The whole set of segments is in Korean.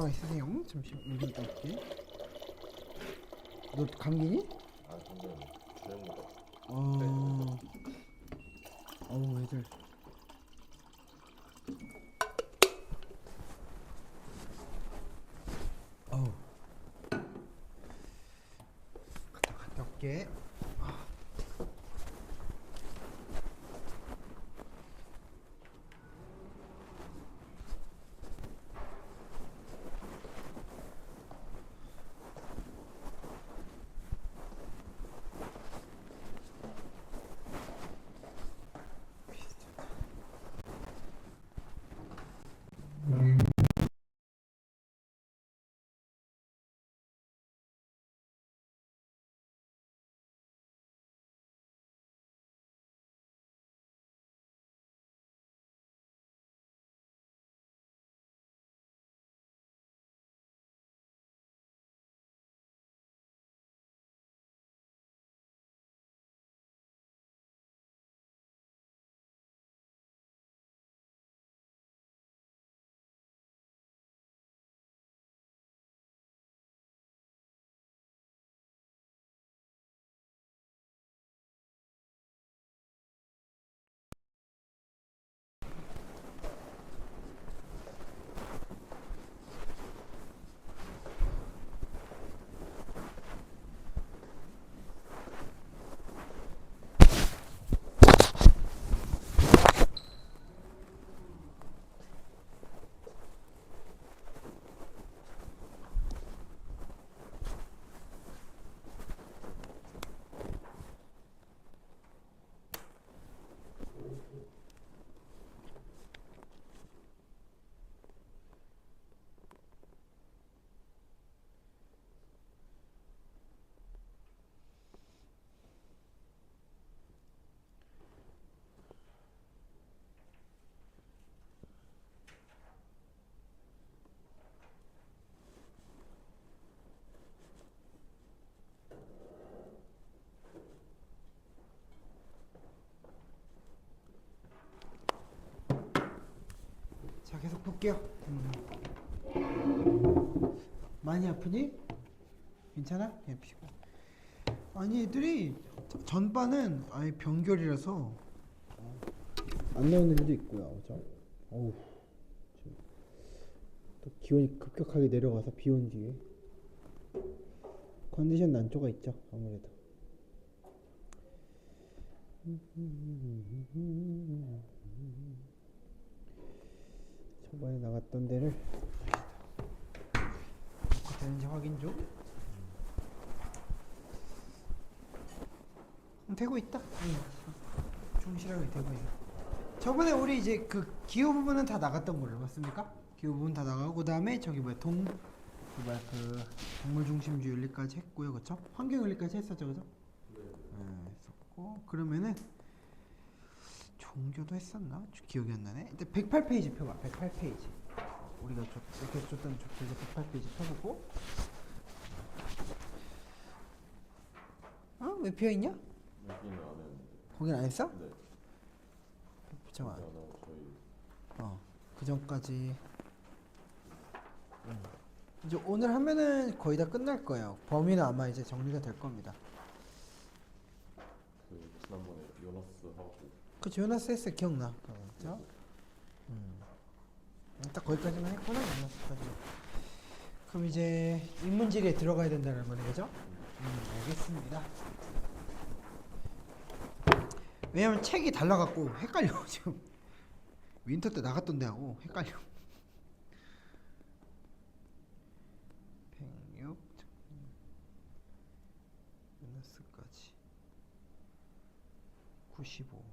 가만히 있으세요. 잠시만 물 좀 떠올게. 너 감기니? 아 방금 주영보다 어. 어우 애들. 어우. 갔다 올게. 자 계속 볼게요. 많이 아프니? 괜찮아? 그냥 피고. 아니 애들이 전반은 아예 병결이라서 안 나오는 애도 있고요. 그죠? 어우 또 기온이 급격하게 내려가서 비 온 뒤에 컨디션 난조가 있죠. 아무래도. 저번에 나갔던 데를 어떻게 되는지 확인 좀. 되고 있다. 충실하게 되고 있어. 저번에 우리 이제 그 기호 부분은 다 나갔던 걸로 맞습니까? 기호 부분 다 나가고 그다음에 저기 뭐야 그 동물 중심주의 윤리까지 했고요, 그렇죠? 환경 윤리까지 했었죠, 그죠? 네, 했었고 그러면은 종교도 했었나? 기억이 안 나네. 일단 108페이지 펴봐. 108페이지. 우리가 이렇게 줬던 교재 108페이지 펴보고. 왜 비어 있냐? 여기는 안 했는데. 거긴 안 했어? 네. 잠깐. 저희 그 전까지. 이제 오늘 하면은 거의 다 끝날 거예요. 범위는 아마 이제 정리가 될 겁니다. 그 지난번에 요나스 하고 그 요나스 했어 기억나? 그렇죠? 딱 거기까지만 했구나. 요나스까지. 그럼 이제 인문지리에 들어가야 된다는 거네, 그죠? 알겠습니다. 왜냐면 책이 달라갖고 헷갈려 지금. 윈터 때 나갔던 데하고 헷갈려. 106 요나스까지 95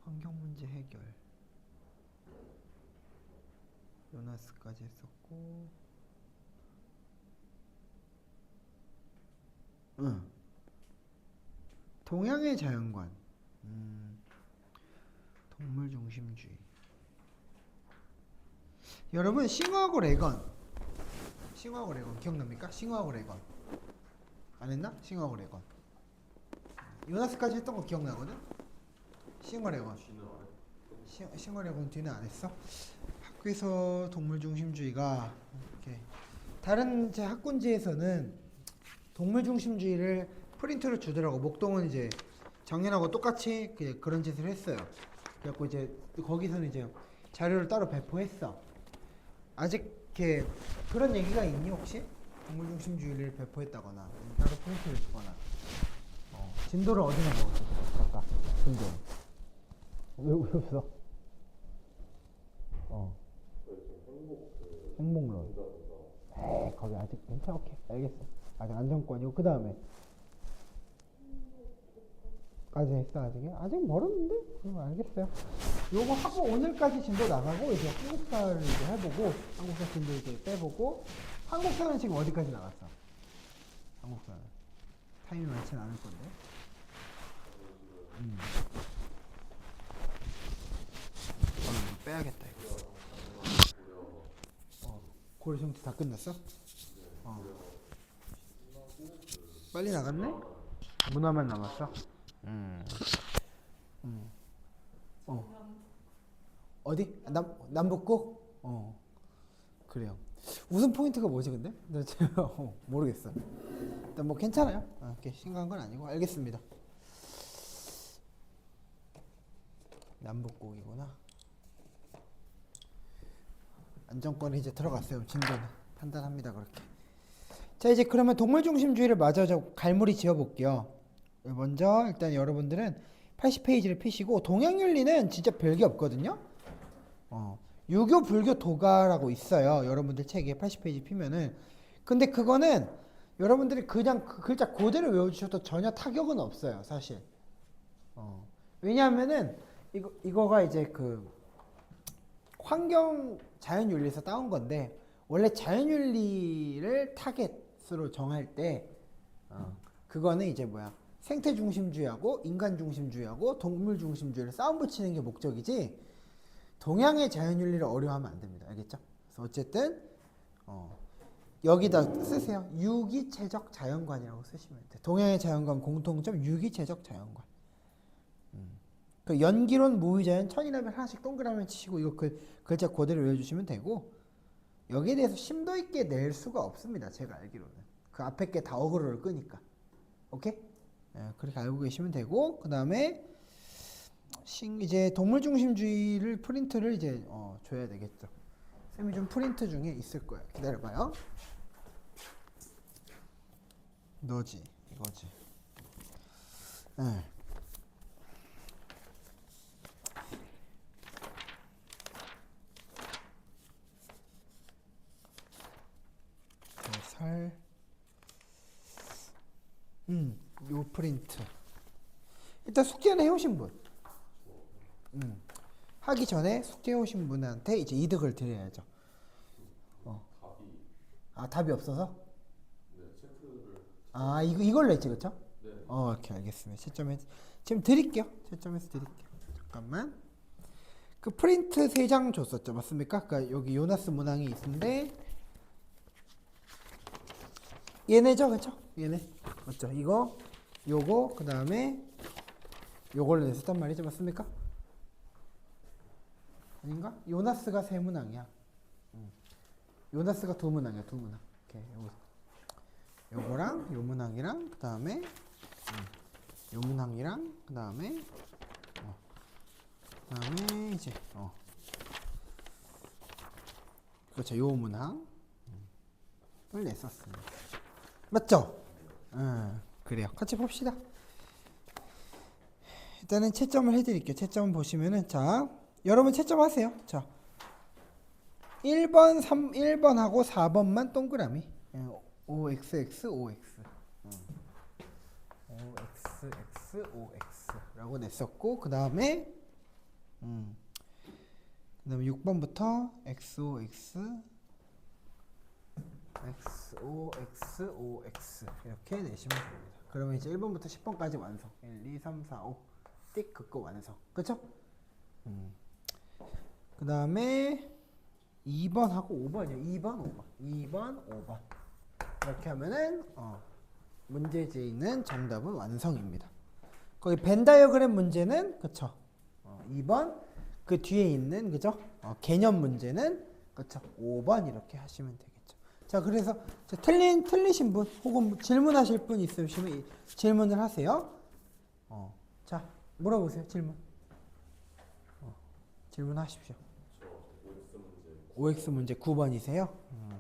환경문제 해결 요나스까지 했었고 동양의 자연관 동물 중심주의 여러분 싱어하고 레건 기억납니까? 싱어하고 레건 안 했나? 싱어하고 레건 요나스까지 했던 거 기억나거든? 싱어 레건 싱어리하고는 뒤는 안 했어? 학교에서 동물 중심주의가 이렇게 다른 제 학군지에서는 동물 중심주의를 프린트로 주더라고. 목동은 이제 작년하고 똑같이 그런 짓을 했어요. 그래갖고 이제 거기서는 이제 자료를 따로 배포했어. 아직 이렇게 그런 얘기가 있니 혹시? 동물 중심주의를 배포했다거나 따로 프린트를 주거나. 진도를 어디나 먹었어? 아까 진도. 왜 웃어? 행복론. 에이, 거기 아직 괜찮아. 오케이, 알겠어. 아직 안정권이고 그 다음에 까지 했어. 아직 멀었는데? 알겠어요. 요거 하고 오늘까지 진도 나가고 이제 한국사를 이제 해보고 한국사 진도 이제 빼보고 한국사는 지금 어디까지 나갔어? 한국사는 타임이 많지는 않을 건데. 이거 빼야겠다 이거. 고려 정치 다 끝났어? 빨리 나갔네? 문화만 남았어? 어디? 남북구? 그래요. 웃음 포인트가 뭐지 근데? 나 지금 모르겠어. 일단 뭐 괜찮아요. 그렇게 심각한 건 아니고 알겠습니다. 남북국이구나. 안정권이 이제 들어갔어요. 진도는 판단합니다 그렇게. 자 이제 그러면 동물 중심주의를 마저 갈무리 지어볼게요. 먼저 일단 여러분들은 80페이지를 피시고 동양윤리는 진짜 별게 없거든요. 유교 불교 도가라고 있어요. 여러분들 책에 80페이지 피면은. 근데 그거는 여러분들이 그냥 그 글자 그대로 외워주셔도 전혀 타격은 없어요 사실. 왜냐하면은 이거가 이제 그 환경 자연윤리에서 따온 건데 원래 자연윤리를 타겟으로 정할 때 그거는 이제 뭐야 생태 중심주의하고 인간 중심주의하고 동물 중심주의를 싸움 붙이는 게 목적이지 동양의 자연윤리를 어려워하면 안 됩니다. 알겠죠? 그래서 어쨌든 여기다 쓰세요. 유기체적 자연관이라고 쓰시면 돼요. 동양의 자연관 공통점 유기체적 자연관. 그 연기론 모의자연 천이라면 하나씩 동그라미 치시고 이거 글자 그대로 외워주시면 되고 여기에 대해서 심도 있게 낼 수가 없습니다. 제가 알기로는 그 앞에 게 다 어그로를 끄니까. 오케이? 그렇게 알고 계시면 되고 그 다음에 이제 동물 중심주의를 프린트를 이제 줘야 되겠죠. 쌤이 좀 프린트 중에 있을 거예요. 기다려봐요. 너지 이거지. 네. 요 프린트. 일단 숙제는 해오신 분. 하기 전에 숙제 해오신 분한테 이제 이득을 드려야죠. 답이 없어서? 네, 체크를. 이걸로 했지, 그쵸? 네. 이렇게 알겠습니다. 채점해서 지금 드릴게요. 채점해서 드릴게요. 잠깐만. 그 프린트 3장 줬었죠, 맞습니까? 그러니까 여기 요나스 문항이 있는데 얘네죠, 그쵸? 얘네 맞죠? 이거, 요거, 그 다음에 요걸로 냈었단 말이죠, 맞습니까? 아닌가? 요나스가 3문항이야. 요나스가 2문항이야, 2문항. 오케이, 요거랑 요 문항이랑 그 다음에 요 문항이랑 그 다음에 이제 그렇죠, 요 문항을 냈었습니다. 맞죠? 그래요. 같이 봅시다. 일단은 채점을 해드릴게요. 채점 보시면은 자, 여러분 채점하세요. 자, 1번하고 4번만 동그라미. OXX OX. OXX OX라고 냈었고 그 다음에 6번부터 XOX XOXOX 이렇게 내시면 됩니다. 그러면 이제 1번부터 10번까지 완성. 1, 2, 3, 4, 5 띡 긋고 완성. 그쵸? 그 다음에 2번하고 5번이요. 2번 5번 이렇게 하면은 문제지에 있는 정답은 완성입니다. 거기 벤 다이어그램 문제는 그쵸? 2번 그 뒤에 있는 그죠? 개념 문제는 그렇죠. 5번 이렇게 하시면 되겠죠. 자, 그래서 틀리신 분 혹은 질문하실 분 있으시면 질문을 하세요. 자, 물어보세요. 질문하십시오. OX 문제 9번이세요?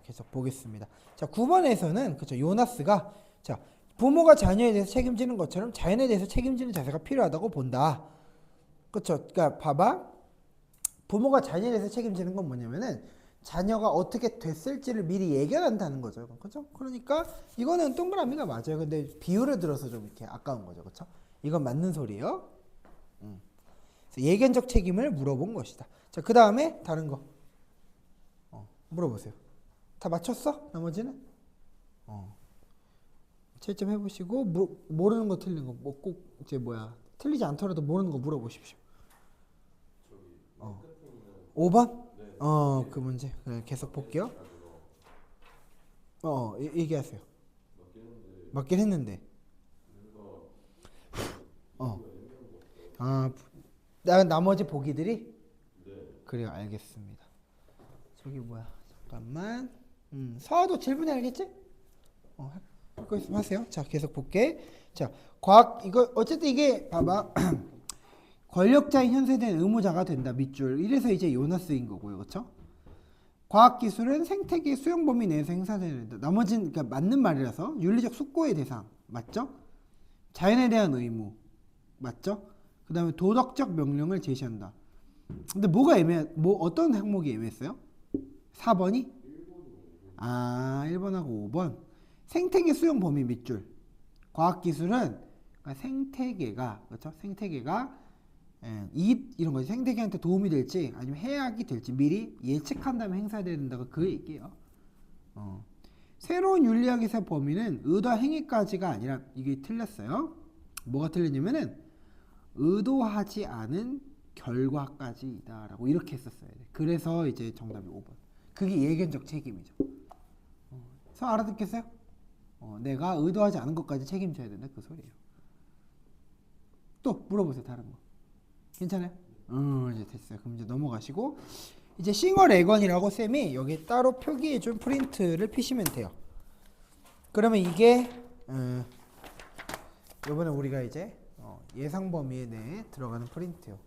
계속 보겠습니다. 자, 9번에서는 그렇죠. 요나스가 자, 부모가 자녀에 대해서 책임지는 것처럼 자연에 대해서 책임지는 자세가 필요하다고 본다. 그렇죠. 그러니까 봐봐. 부모가 자녀에 대해서 책임지는 건 뭐냐면은 자녀가 어떻게 됐을지를 미리 예견한다는 거죠. 그렇죠? 그러니까 이거는 동그라미가 맞아요. 근데 비유를 들어서 좀 이렇게 아까운 거죠. 그렇죠? 이건 맞는 소리예요. 그래서 예견적 책임을 물어본 것이다. 자, 그 다음에 다른 거 물어보세요. 다 맞췄어? 나머지는? 채점 해보시고 모르는 거 틀린 거 뭐 꼭 이제 틀리지 않더라도 모르는 거 물어보십시오. 5번? 그 문제 계속 볼게요. 얘기하세요. 맞긴 했는데. 나머지 보기들이? 그래요, 알겠습니다. 저기 잠깐만. 서아도 질문해 알겠지? 할 거 있으면 하세요. 자, 계속 볼게. 자, 이거 어쨌든 이게 봐봐. 권력자인 현 세대는 의무자가 된다. 밑줄. 이래서 이제 요나스인 거고요. 그렇죠? 과학기술은 생태계 수용 범위 내에서 행사된다. 나머지는 그러니까 맞는 말이라서 윤리적 숙고의 대상. 맞죠? 자연에 대한 의무. 맞죠? 그 다음에 도덕적 명령을 제시한다. 근데 어떤 항목이 애매했어요? 4번이? 1번하고 5번. 생태계 수용 범위 밑줄. 과학기술은 그러니까 생태계가 그렇죠? 생태계가 이런 거지. 생태계한테 도움이 될지 아니면 해악이 될지 미리 예측한 다음에 행사돼야 된다고 그 얘기예요. 새로운 윤리학에서 범위는 의도와 행위까지가 아니라 이게 틀렸어요. 뭐가 틀렸냐면은 의도하지 않은 결과까지다라고 이렇게 했었어야 돼. 그래서 이제 정답이 5번. 그게 예견적 책임이죠. 그래서 알아듣겠어요? 내가 의도하지 않은 것까지 책임져야 된다 그 소리예요. 또 물어보세요. 다른 거. 괜찮아요? 이제 됐어요. 그럼 이제 넘어가시고 이제 싱어레건이라고 쌤이 여기 따로 표기해준 프린트를 피시면 돼요. 그러면 이게 이번에 우리가 이제 예상 범위 내에 들어가는 프린트요.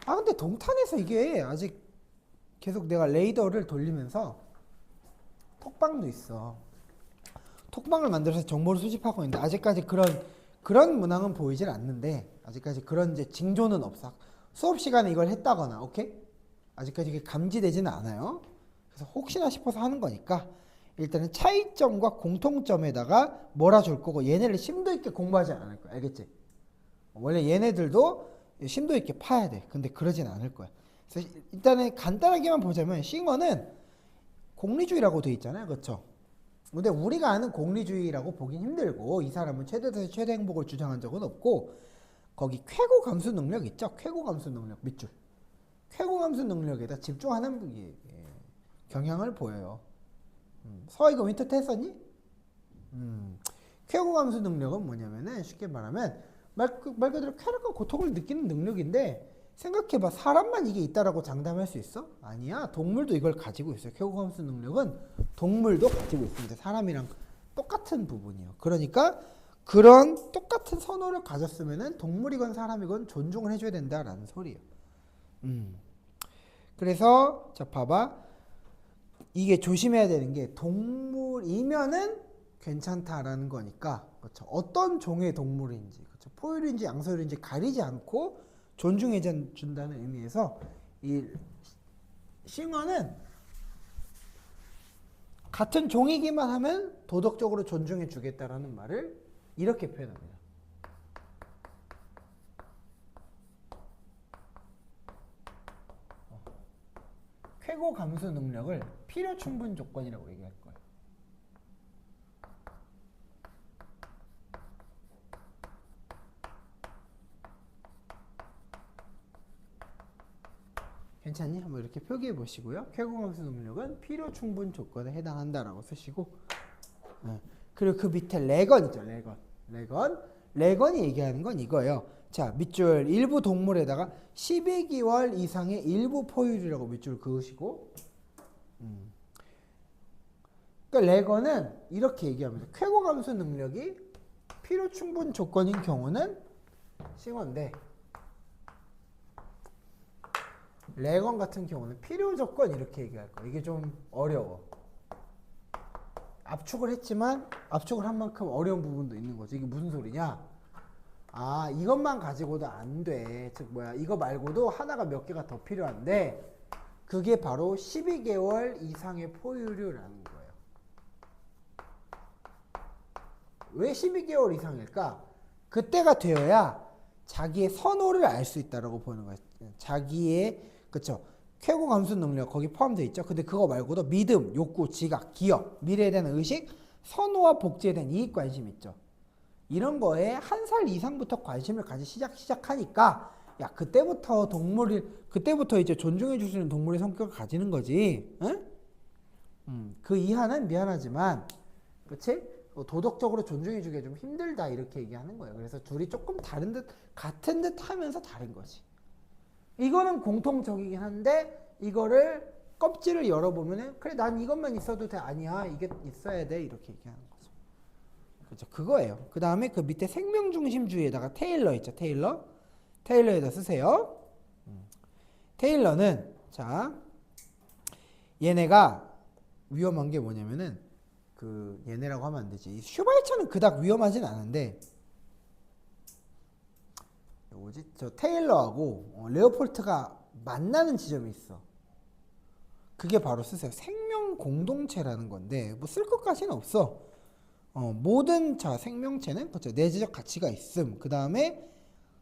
근데 동탄에서 이게 아직 계속 내가 레이더를 돌리면서 톡방도 있어. 톡방을 만들어서 정보를 수집하고 있는데 아직까지 그런 문항은 보이질 않는데 아직까지 그런 이제 징조는 없어. 수업 시간에 이걸 했다거나, 오케이? 아직까지 이게 감지되지는 않아요. 그래서 혹시나 싶어서 하는 거니까 일단은 차이점과 공통점에다가 몰아줄 거고 얘네를 심도 있게 공부하지 않을 거야. 알겠지? 원래 얘네들도 심도 있게 파야 돼. 근데 그러진 않을 거야. 그래서 일단은 간단하게만 보자면 싱어는 공리주의라고 돼 있잖아요. 그렇죠? 근데 우리가 아는 공리주의라고 보긴 힘들고 이 사람은 최대에서 최대 행복을 주장한 적은 없고 거기 쾌고 감수 능력 있죠? 쾌고 감수 능력 밑줄. 쾌고 감수 능력에다 집중하는 경향을 보여요. 서아 이거 윈터 때 했었니? 쾌고 감수 능력은 뭐냐면은 쉽게 말하면 말 그대로 쾌락과 고통을 느끼는 능력인데 생각해봐. 사람만 이게 있다라고 장담할 수 있어? 아니야. 동물도 이걸 가지고 있어요. 쾌고 감수 능력은 동물도 가지고 있습니다. 사람이랑 똑같은 부분이에요. 그러니까 그런 똑같은 선호를 가졌으면은 동물이건 사람이건 존중을 해줘야 된다라는 소리예요. 그래서 자 봐봐. 이게 조심해야 되는 게 동물이면은 괜찮다라는 거니까 그렇죠. 어떤 종의 동물인지 그렇죠. 포유류인지 양서류인지 가리지 않고 존중해 준다는 의미에서 이 싱어는 같은 종이기만 하면 도덕적으로 존중해 주겠다라는 말을 이렇게 표현합니다. 쾌고 감수 능력을 필요 충분 조건이라고 얘기할 거예요. 괜찮니? 한번 이렇게 표기해 보시고요. 쾌고 감수 능력은 필요 충분 조건에 해당한다라고 쓰시고 그리고 그 밑에 레건 있죠. 레건. 레건이 얘기하는 건 이거예요. 자, 밑줄 일부 동물에다가 12개월 이상의 일부 포유류라고 밑줄 그으시고, 그러니까 레건은 이렇게 얘기합니다. 쾌고 감수 능력이 필요 충분 조건인 경우는 싱어인데, 레건 같은 경우는 필요 조건 이렇게 얘기할 거예요. 이게 좀 어려워. 압축을 했지만 압축을 한 만큼 어려운 부분도 있는 거죠. 이게 무슨 소리냐? 아, 이것만 가지고도 안 돼. 즉 뭐야? 이거 말고도 하나가 몇 개가 더 필요한데 그게 바로 12개월 이상의 포유류라는 거예요. 왜 12개월 이상일까? 그때가 되어야 자기의 선호를 알 수 있다라고 보는 거예요. 자기의 그쵸? 쾌고 감수 능력 거기 포함되어 있죠. 근데 그거 말고도 믿음, 욕구, 지각, 기억, 미래에 대한 의식, 선호와 복지에 대한 이익 관심 있죠. 이런 거에 한 살 이상부터 관심을 가지 시작하니까 야 그때부터 그때부터 이제 존중해 줄 수 있는 동물의 성격을 가지는 거지. 응? 그 이하는 미안하지만 그치? 도덕적으로 존중해 주기가 좀 힘들다 이렇게 얘기하는 거예요. 그래서 둘이 조금 다른 듯 같은 듯 하면서 다른 거지. 이거는 공통적이긴 한데 이거를 껍질을 열어보면은 그래 난 이것만 있어도 돼. 아니야 이게 있어야 돼 이렇게 얘기하는 거죠. 그렇죠. 그거예요. 그 다음에 그 밑에 생명중심주의에다가 테일러 있죠. 테일러에다 쓰세요. 테일러는 자 얘네가 위험한 게 뭐냐면은 그 얘네라고 하면 안 되지. 슈바이처는 그닥 위험하진 않은데 뭐지? 저 테일러하고 레오폴트가 만나는 지점이 있어. 그게 바로 쓰세요. 생명 공동체라는 건데 뭐 쓸 것까지는 없어. 모든 자 생명체는 그렇죠. 내재적 가치가 있음. 그 다음에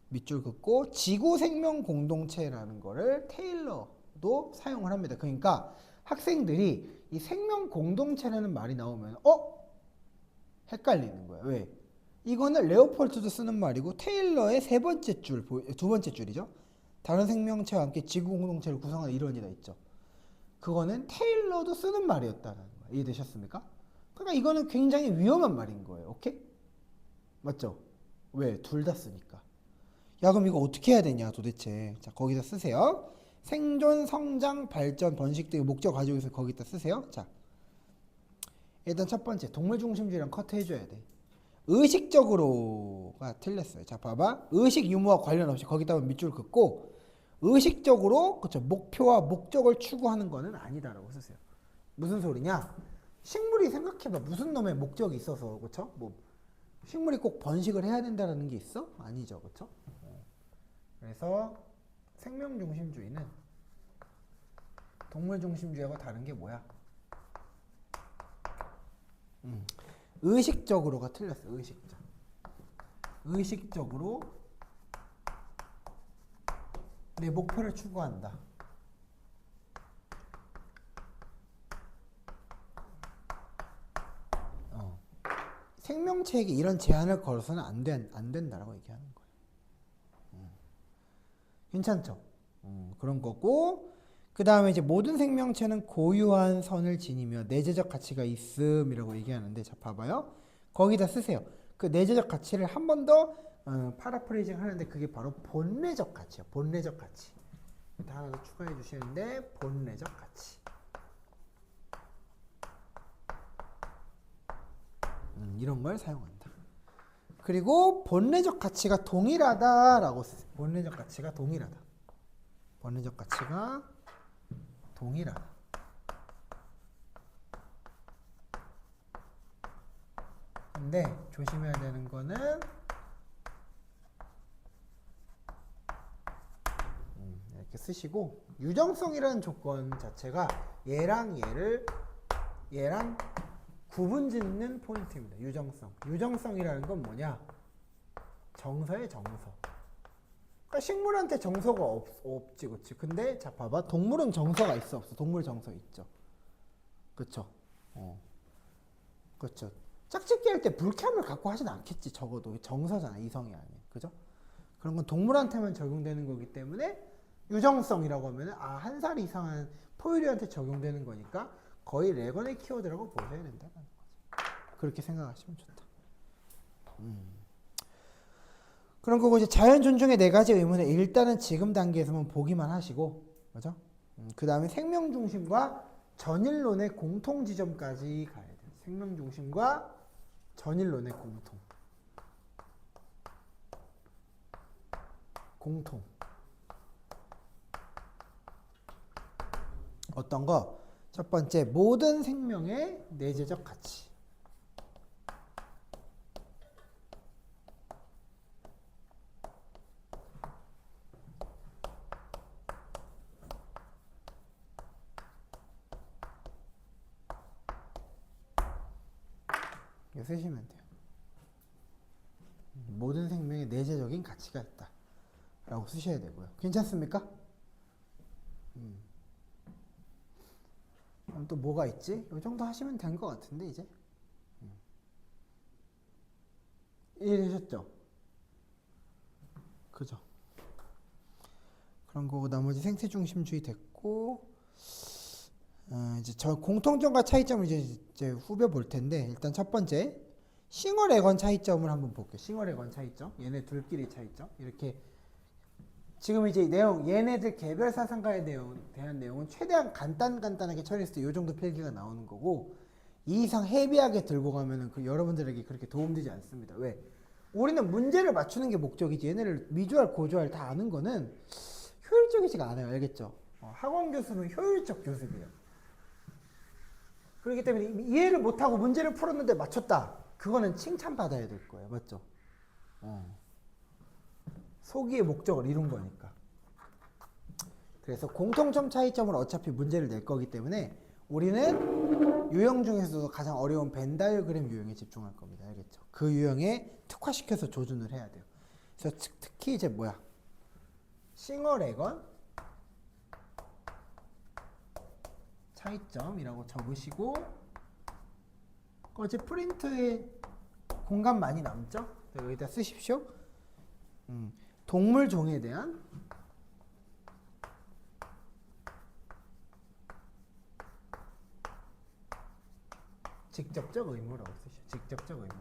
밑줄 긋고 지구 생명 공동체라는 거를 테일러도 사용을 합니다. 그러니까 학생들이 이 생명 공동체라는 말이 나오면 헷갈리는 거야. 왜? 이거는 레오폴트도 쓰는 말이고 테일러의 두 번째 줄이죠. 다른 생명체와 함께 지구 공동체를 구성하는 이론이다 있죠. 그거는 테일러도 쓰는 말이었다는 거예요. 이해되셨습니까? 그러니까 이거는 굉장히 위험한 말인 거예요. 오케이? 맞죠? 왜? 둘 다 쓰니까. 야 그럼 이거 어떻게 해야 되냐 도대체. 자 거기다 쓰세요. 생존, 성장, 발전, 번식 등의 목적 가지고 있어서 거기다 쓰세요. 자 일단 첫 번째 동물 중심주의랑 커트해줘야 돼. 의식적으로가 틀렸어요. 자 봐봐. 의식 유무와 관련 없이 거기다가 밑줄 긋고 의식적으로 그쵸 목표와 목적을 추구하는 거는 아니다라고 쓰세요. 무슨 소리냐? 식물이 생각해봐. 무슨 놈의 목적이 있어서 그쵸? 뭐 식물이 꼭 번식을 해야 된다는 게 있어? 아니죠. 그쵸? 그래서 생명 중심주의는 동물 중심주의하고 다른 게 뭐야? 의식적으로가 틀렸어. 의식적으로 내 목표를 추구한다. 생명체에게 이런 제한을 걸어서는 안 된다라고 얘기하는 거예요. 괜찮죠? 그런 거고 그 다음에 이제 모든 생명체는 고유한 선을 지니며 내재적 가치가 있음이라고 얘기하는데 자 봐봐요. 거기다 쓰세요. 그 내재적 가치를 한 번 더 파라프레이징 하는데 그게 바로 본래적 가치예요. 본래적 가치. 하나 더 추가해 주시는데 본래적 가치. 이런 걸 사용한다. 그리고 본래적 가치가 동일하다라고 쓰세요. 본래적 가치가 동일하다. 본래적 가치가 동일하다. 근데 조심해야 되는 거는 이렇게 쓰시고 유정성이라는 조건 자체가 얘랑 구분 짓는 포인트입니다. 유정성이라는 건 뭐냐? 정서의 정서. 그러니까 식물한테 정서가 없지, 그치? 근데 자 봐봐, 동물은 정서가 있어, 없어? 동물 정서 있죠. 그쵸? 그쵸? 짝짓기 할 때 불쾌함을 갖고 하진 않겠지. 적어도 정서잖아, 이성이 아니야, 그죠? 그런 건 동물한테만 적용되는 거기 때문에 유정성이라고 하면은 한 살 이상한 포유류한테 적용되는 거니까 거의 레건의 키워드라고 보셔야 된다는 거죠. 그렇게 생각하시면 좋다. 그런 거고 이제 자연 존중의 네 가지 의무는 일단은 지금 단계에서만 보기만 하시고, 그죠? 그 다음에 생명 중심과 전일론의 공통 지점까지 가야 돼요. 생명 중심과 전일론의 공통. 어떤 거? 첫 번째, 모든 생명의 내재적 가치. 이거 쓰시면 돼요. 모든 생명의 내재적인 가치가 있다 라고 쓰셔야 되고요. 괜찮습니까? 그럼 또 뭐가 있지? 이 정도 하시면 된 것 같은데 이제. 이해되셨죠? 그죠? 그런 거고 나머지 생태 중심주의 됐고, 이제 저 공통점과 차이점을 이제 후벼 볼 텐데, 일단 첫 번째 싱어레건 차이점을 한번 볼게요. 싱어레건 차이점, 얘네 둘끼리 차이점. 이렇게 지금 이제 내용, 얘네들 개별 사상가에 대한 내용은 최대한 간단하게 처리했을 때 이 정도 필기가 나오는 거고, 이 이상 헤비하게 들고 가면은 여러분들에게 그렇게 도움되지 않습니다. 왜? 우리는 문제를 맞추는 게 목적이지, 얘네를 미주알 고주알 다 아는 거는 효율적이지가 않아요. 알겠죠? 학원 교수는 효율적 교수예요. 그렇기 때문에 이해를 못하고 문제를 풀었는데 맞췄다, 그거는 칭찬받아야 될 거예요. 맞죠? 소기의 목적을 이룬 거니까. 그래서 공통점 차이점을 어차피 문제를 낼 거기 때문에 우리는 유형 중에서도 가장 어려운 벤 다이어그램 유형에 집중할 겁니다. 알겠죠? 그 유형에 특화시켜서 조준을 해야 돼요. 그래서 특히 이제 싱어레건 차이점이라고 적으시고, 어제 프린트에 공간 많이 남죠? 여기다 쓰십시오. 동물 종에 대한 직접적 의무라고 쓰시죠. 직접적 의무.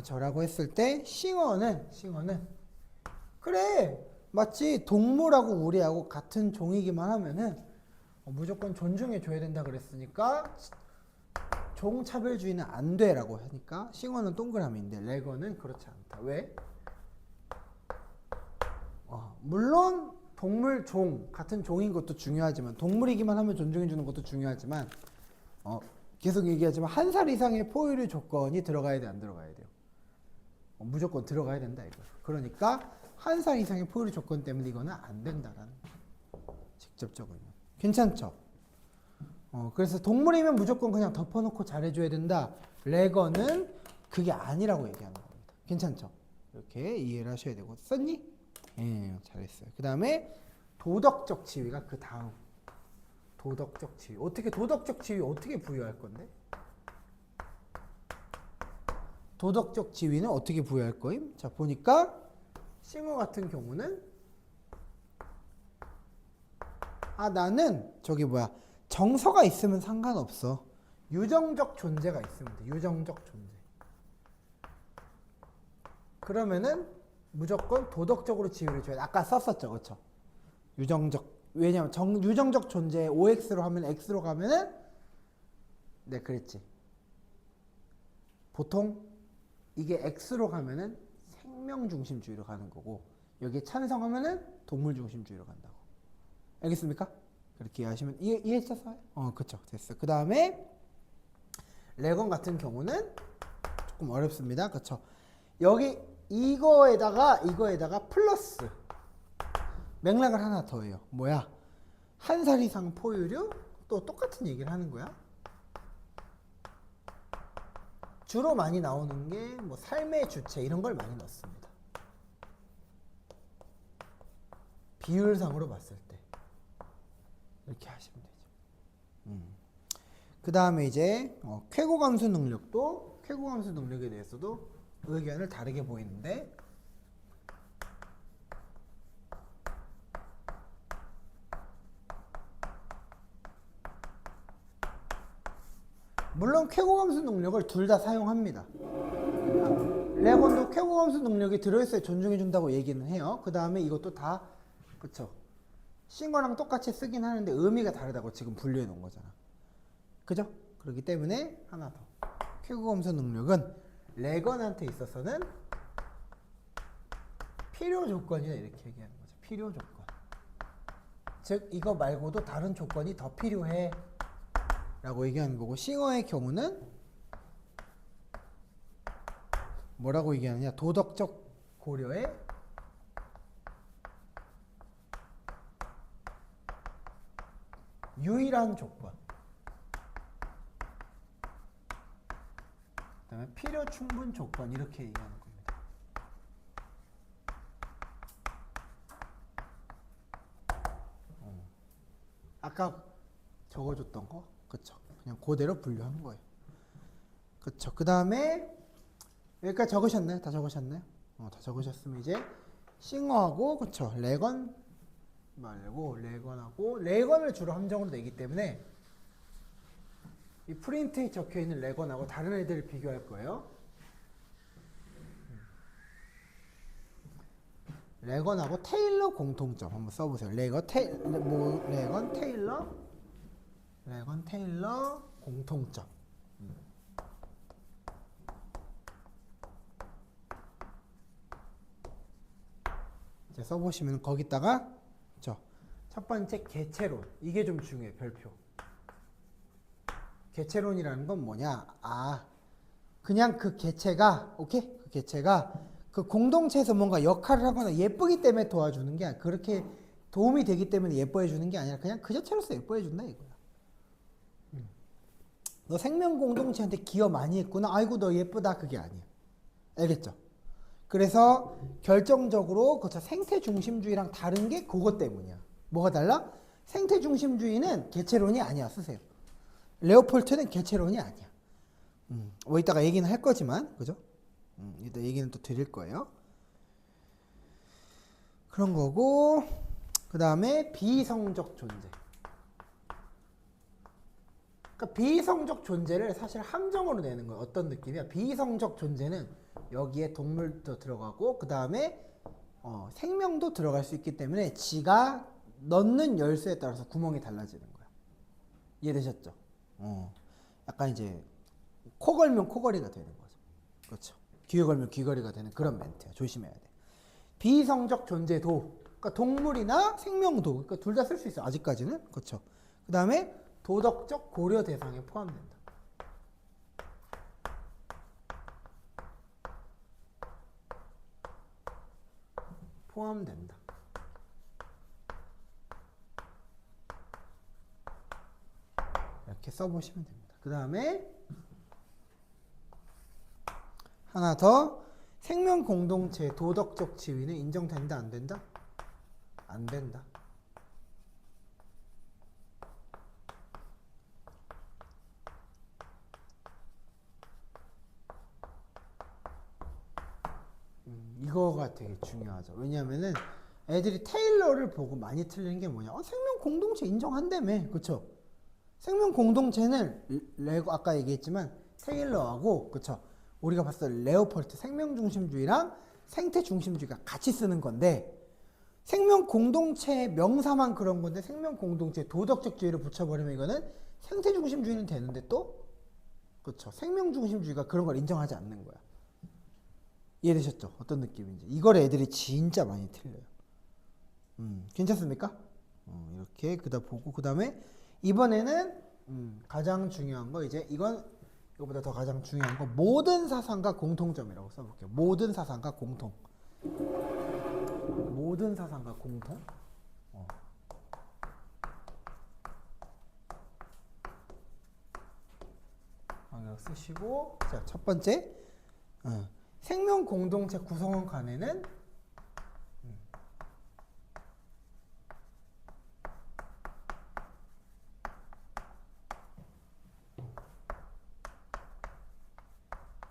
저라고 했을 때 싱어는 그래 맞지, 동물하고 우리하고 같은 종이기만 하면은 무조건 존중해 줘야 된다 그랬으니까 종차별주의는 안 돼라고 하니까 싱어는 동그라미인데 레거는 그렇지 않다. 왜? 물론 동물 종 같은 종인 것도 중요하지만, 동물이기만 하면 존중해 주는 것도 중요하지만, 계속 얘기하지만 한 살 이상의 포유류 조건이 들어가야 돼, 안 들어가야 돼요? 무조건 들어가야 된다 이거. 그러니까 한 살 이상의 포유류 조건 때문에 이거는 안 된다라는 직접적으로. 괜찮죠? 그래서 동물이면 무조건 그냥 덮어놓고 잘해줘야 된다, 레거는 그게 아니라고 얘기하는 겁니다. 괜찮죠? 이렇게 이해를 하셔야 되고. 썼니? 예, 잘했어요. 그 다음에 도덕적 지위가 그 다음. 도덕적 지위. 도덕적 지위 어떻게 부여할 건데? 도덕적 지위는 어떻게 부여할 거임? 자, 보니까 싱어 같은 경우는 나는 정서가 있으면 상관없어. 유정적 존재가 있으면 돼. 유정적 존재. 그러면은 무조건 도덕적으로 지위를 줘야 돼. 아까 썼었죠, 그렇죠? 왜냐면 유정적 존재 OX로 하면 X로 가면은, 네, 그랬지. 보통 이게 X로 가면은 생명 중심주의로 가는 거고, 여기에 찬성하면은 동물 중심주의로 간다고. 알겠습니까? 그렇게 이해하시면 이해했었어요? 그쵸, 됐어. 그 다음에 레건 같은 경우는 조금 어렵습니다. 그쵸? 여기 이거에다가 플러스 맥락을 하나 더해요. 한 살 이상 포유류? 또 똑같은 얘기를 하는 거야. 주로 많이 나오는 게 삶의 주체 이런 걸 많이 넣습니다. 비율상으로 봤을 때 이렇게 하시면 되죠. 그 다음에 이제 쾌고 감수 능력도, 쾌고 감수 능력에 대해서도 의견을 다르게 보이는데, 물론 쾌고감수 능력을 둘 다 사용합니다. 레곤도 쾌고감수 능력이 들어있어야 존중해준다고 얘기는 해요. 그 다음에 이것도 다 그쵸. 싱어랑 똑같이 쓰긴 하는데 의미가 다르다고 지금 분류해 놓은 거잖아. 그죠? 그렇기 때문에 하나 더. 쾌고감수 능력은 레건한테 있어서는 필요 조건이다 이렇게 얘기하는 거죠. 필요 조건. 즉 이거 말고도 다른 조건이 더 필요해 라고 얘기하는 거고, 싱어의 경우는 뭐라고 얘기하느냐, 도덕적 고려에 유일한 조건, 그 다음에 필요 충분 조건 이렇게 얘기하는 겁니다. 아까 적어줬던 거 그쵸, 그냥 그대로 분류한 거예요. 그쵸. 그 다음에 여기까지 적으셨나요? 다 적으셨나요? 다 적으셨으면 이제 싱어하고 그쵸, 레건 말고 레건하고, 레건을 주로 함정으로 내기 때문에 이 프린트에 적혀있는 레건하고 다른 애들을 비교할 거예요. 레건하고 테일러 공통점 한번 써보세요. 레건 테일러 공통점. 이제 써보시면 거기다가 첫 번째 개체론, 이게 좀 중요해. 별표. 개체론이라는 건 뭐냐? 그냥 그 개체가, 오케이? 그 개체가 그 공동체에서 뭔가 역할을 하거나 예쁘기 때문에 도와주는 게 아니라, 그렇게 도움이 되기 때문에 예뻐해 주는 게 아니라 그냥 그 자체로서 예뻐해 준다 이거야. 너 생명 공동체한테 기여 많이 했구나. 아이고 너 예쁘다. 그게 아니야. 알겠죠? 그래서 결정적으로 그쵸, 생태 중심주의랑 다른 게 그것 때문이야. 뭐가 달라? 생태 중심주의는 개체론이 아니야. 쓰세요. 레오폴트는 개체론이 아니야. 뭐 이따가 얘기는 할 거지만, 그죠? 이따 얘기는 또 드릴 거예요. 그런 거고, 그 다음에 비이성적 존재. 그러니까 비이성적 존재를 사실 함정으로 내는 거예요. 어떤 느낌이야? 비이성적 존재는 여기에 동물도 들어가고, 그 다음에 생명도 들어갈 수 있기 때문에 지가 넣는 열쇠에 따라서 구멍이 달라지는 거야. 이해되셨죠? 약간 이제 코 걸면 코걸이가 되는 거죠. 그렇죠. 귀에 걸면 귀걸이가 되는 그런 멘트야. 조심해야 돼. 비이성적 존재도, 그러니까 동물이나 생명도, 그러니까 둘 다 쓸 수 있어. 아직까지는. 그렇죠. 그 다음에 도덕적 고려 대상에 포함된다. 포함된다. 이렇게 써보시면 됩니다. 그 다음에 하나 더, 생명 공동체의 도덕적 지위는 인정된다, 안 된다? 안 된다. 이거가 되게 중요하죠. 왜냐하면은 애들이 테일러를 보고 많이 틀리는 게 뭐냐? 생명 공동체 인정한다며, 그쵸? 생명 공동체는 아까 얘기했지만 테일러하고, 그쵸? 우리가 봤을 때 레오폴트 생명 중심주의랑 생태 중심주의가 같이 쓰는 건데, 생명 공동체 명사만 그런 건데 생명 공동체 도덕적 지위를 붙여버리면 이거는 생태 중심주의는 되는데 또, 그쵸? 생명 중심주의가 그런 걸 인정하지 않는 거야. 이해되셨죠? 어떤 느낌인지. 이걸 애들이 진짜 많이 틀려요. 괜찮습니까? 이렇게 그다 보고, 그 다음에 이번에는 가장 중요한 거, 이제 이거보다 더 가장 중요한 거, 모든 사상과 공통점이라고 써볼게요. 모든 사상과 공통. 모든 사상과 공통. 방역 쓰시고, 자, 첫 번째, 생명 공동체 구성원 간에는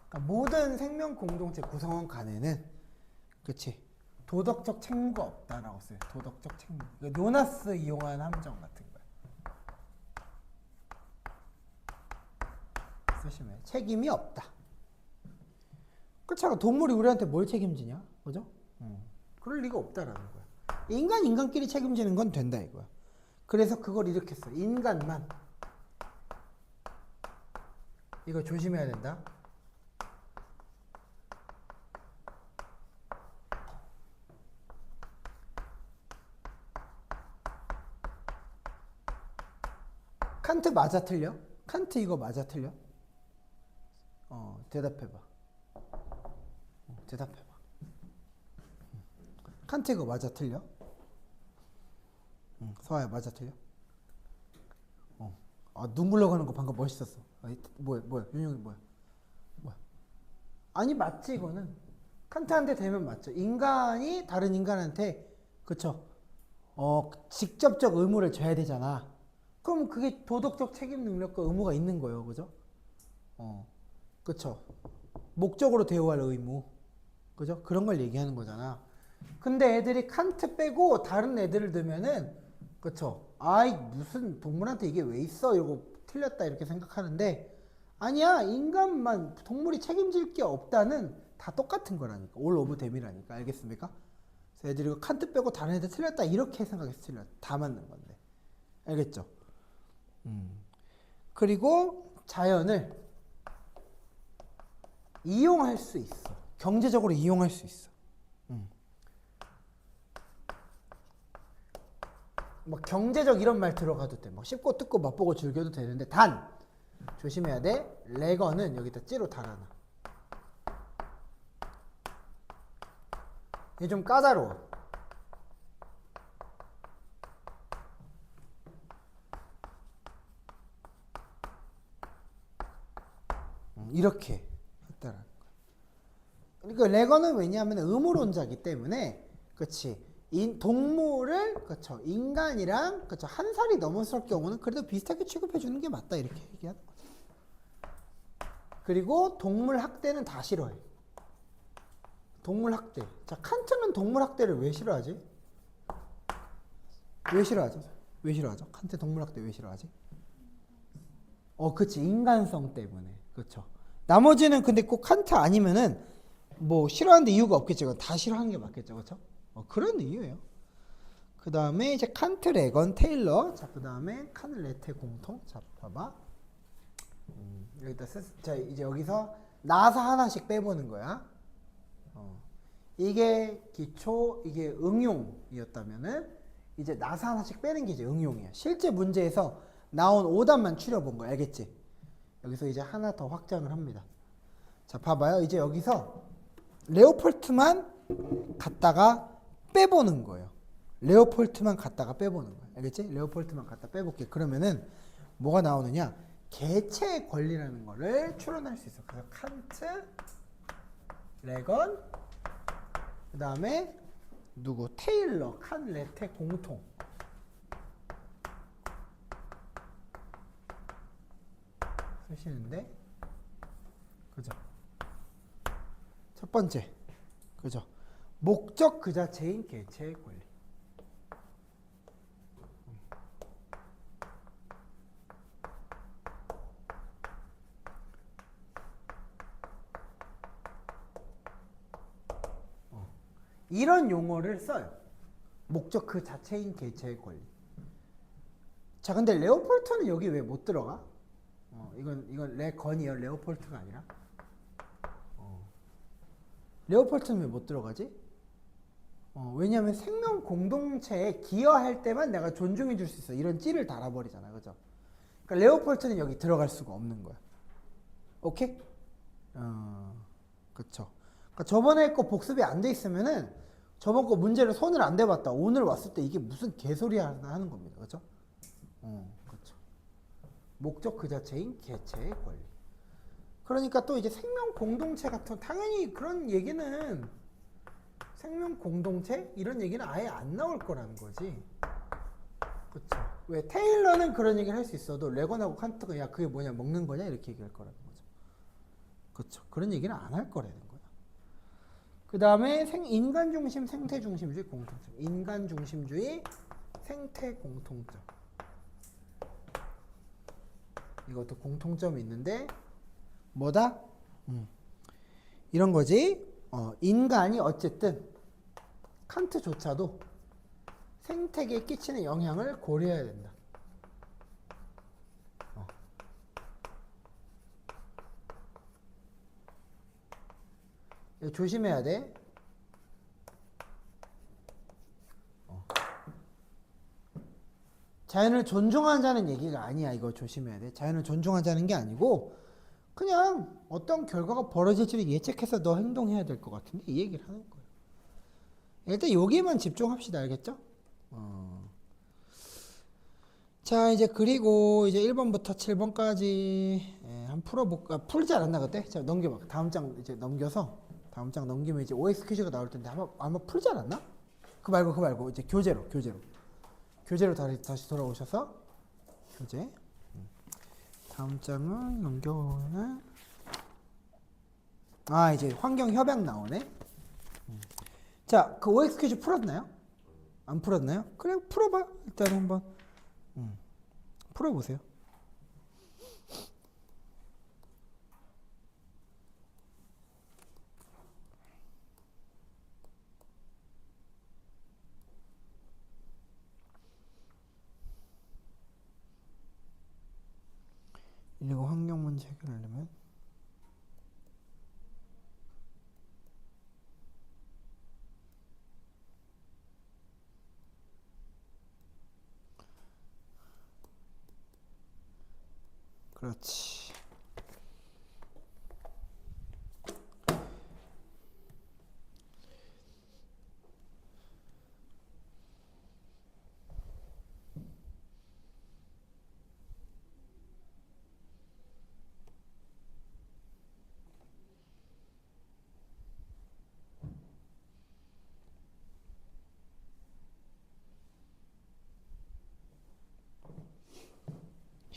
그러니까 모든 생명 공동체 구성원 간에는, 그치, 도덕적 책무가 없다라고 써요. 도덕적 책무. 그러니까 요나스 이용한 함정 같은 거야. 조심해. 책임이 없다. 그렇잖아. 동물이 우리한테 뭘 책임지냐? 그죠? 그럴 리가 없다라는 거야. 인간끼리 책임지는 건 된다 이거야. 그래서 그걸 이렇게 써. 인간만. 이거 조심해야 된다. 칸트 맞아 틀려? 칸트 이거 맞아 틀려? 대답해봐. 대답해봐. 칸트 이거 맞아 틀려? 서아야 맞아 틀려? 눈 굴러가는 거 방금 멋있었어. 뭐야 윤영이 뭐야? 아니 맞지 이거는. 칸트한테 되면 맞죠. 인간이 다른 인간한테 그쵸? 직접적 의무를 져야 되잖아. 그럼 그게 도덕적 책임 능력과 의무가 있는 거예요. 그죠? 그쵸? 목적으로 대우할 의무. 그죠? 그런 걸 얘기하는 거잖아. 근데 애들이 칸트 빼고 다른 애들을 들면은 그쵸? 아이 무슨 동물한테 이게 왜 있어? 이러고 틀렸다 이렇게 생각하는데 아니야. 인간만 동물이 책임질 게 없다는 다 똑같은 거라니까. 올 오브 댐이라니까. 알겠습니까? 그래서 애들이 이거 칸트 빼고 다른 애들 틀렸다 이렇게 생각해서 틀렸다. 다 맞는 건데. 알겠죠? 그리고 자연을 이용할 수 있어. 경제적으로 이용할 수 있어. 뭐 경제적 이런 말 들어가도 돼. 막 씹고 뜯고 맛보고 즐겨도 되는데 단 조심해야 돼. 레거는 여기다 찌로 달아놔. 이게 좀 까다로워. 이렇게 했다라는 거야. 그러니까 레거는 왜냐하면 의무론자이기 때문에 그렇지. 동물을 그렇죠. 인간이랑 그렇죠. 한 살이 넘었을 경우는 그래도 비슷하게 취급해 주는 게 맞다 이렇게 얘기하는 거죠. 그리고 동물 학대는 다 싫어해. 동물 학대. 자, 칸트는 동물 학대를 왜 싫어하지? 왜 싫어하죠? 왜 싫어하죠? 칸트 동물 학대 왜 싫어하지? 그치. 인간성 때문에. 그렇죠. 나머지는 근데 꼭 칸트 아니면은 뭐 싫어하는데 이유가 없겠죠. 다 싫어하는 게 맞겠죠. 그렇죠? 그런 이유예요. 그 다음에 이제 칸트, 레건, 테일러. 자, 그 다음에 칸레테 공통. 자, 봐봐. 여기다 자, 이제 여기서 나사 하나씩 빼보는 거야. 이게 기초, 이게 응용이었다면은 이제 나사 하나씩 빼는 게 이제 응용이야. 실제 문제에서 나온 오답만 추려본 거야. 알겠지? 여기서 이제 하나 더 확장을 합니다. 자, 봐봐요. 이제 여기서 레오폴트만 갖다가 빼보는 거예요. 레오폴트만 갖다가 빼보는 거예요. 알겠지? 레오폴트만 갖다 빼볼게. 그러면은 뭐가 나오느냐? 개체의 권리라는 거를 추론할 수 있어. 그래서 칸트, 레건, 그 다음에 누구? 테일러, 칸레테 공통. 쓰시는데, 그죠? 첫 번째, 그죠? 목적 그 자체인 개체의 권리. 이런 용어를 써요. 목적 그 자체인 개체의 권리. 자, 근데 레오폴트는 여기 왜 못 들어가? 이건 레건이에요. 레오폴트가 아니라. 레오폴트는 왜 못 들어가지? 왜냐하면 생명 공동체에 기여할 때만 내가 존중해 줄 수 있어. 이런 찌를 달아버리잖아. 그죠? 그러니까 레오폴트는 여기 들어갈 수가 없는 거야. 오케이? 그쵸. 그러니까 저번에 거 복습이 안 돼 있으면은 저번 거 문제를 손을 안 대봤다. 오늘 왔을 때 이게 무슨 개소리야 하는 겁니다. 그죠? 그쵸. 목적 그 자체인 개체의 권리. 그러니까 또 이제 생명 공동체 같은 당연히 그런 얘기는 생명 공동체 이런 얘기는 아예 안 나올 거라는 거지. 그렇죠. 왜 테일러는 그런 얘기를 할 수 있어도 레건하고 칸트가 야 그게 뭐냐 먹는 거냐 이렇게 얘기할 거라는 거죠. 그렇죠. 그런 얘기는 안 할 거라는 거야. 그 다음에 인간 중심, 생태 중심주의 공통점. 인간 중심주의, 생태 공통점. 이것도 공통점이 있는데 뭐다? 이런 거지. 인간이 어쨌든 칸트조차도 생태계에 끼치는 영향을 고려해야 된다. 이거 조심해야 돼. 자연을 존중하자는 얘기가 아니야. 이거 조심해야 돼. 자연을 존중하자는 게 아니고 그냥 어떤 결과가 벌어질지를 예측해서 너 행동해야 될 것 같은데 이 얘기를 하는 거예요. 일단 여기만 집중합시다. 알겠죠? 자 이제 그리고 이제 1번부터 7번까지 한번 풀어볼까? 풀지 않았나 그때? 자 넘겨봐. 다음 장 이제 넘겨서 다음 장 넘기면 이제 OX 퀴즈가 나올 텐데 아마 풀지 않았나? 그거 말고 이제 교재로 다시 돌아오셔서 교재 다음 장을 넘겨보면 이제 환경 협약 나오네. 자, 그 OX 퀴즈 풀었나요? 안 풀었나요? 그래 풀어봐. 일단 한번 풀어보세요. 이거 환경 문제 해결하려면 그렇지.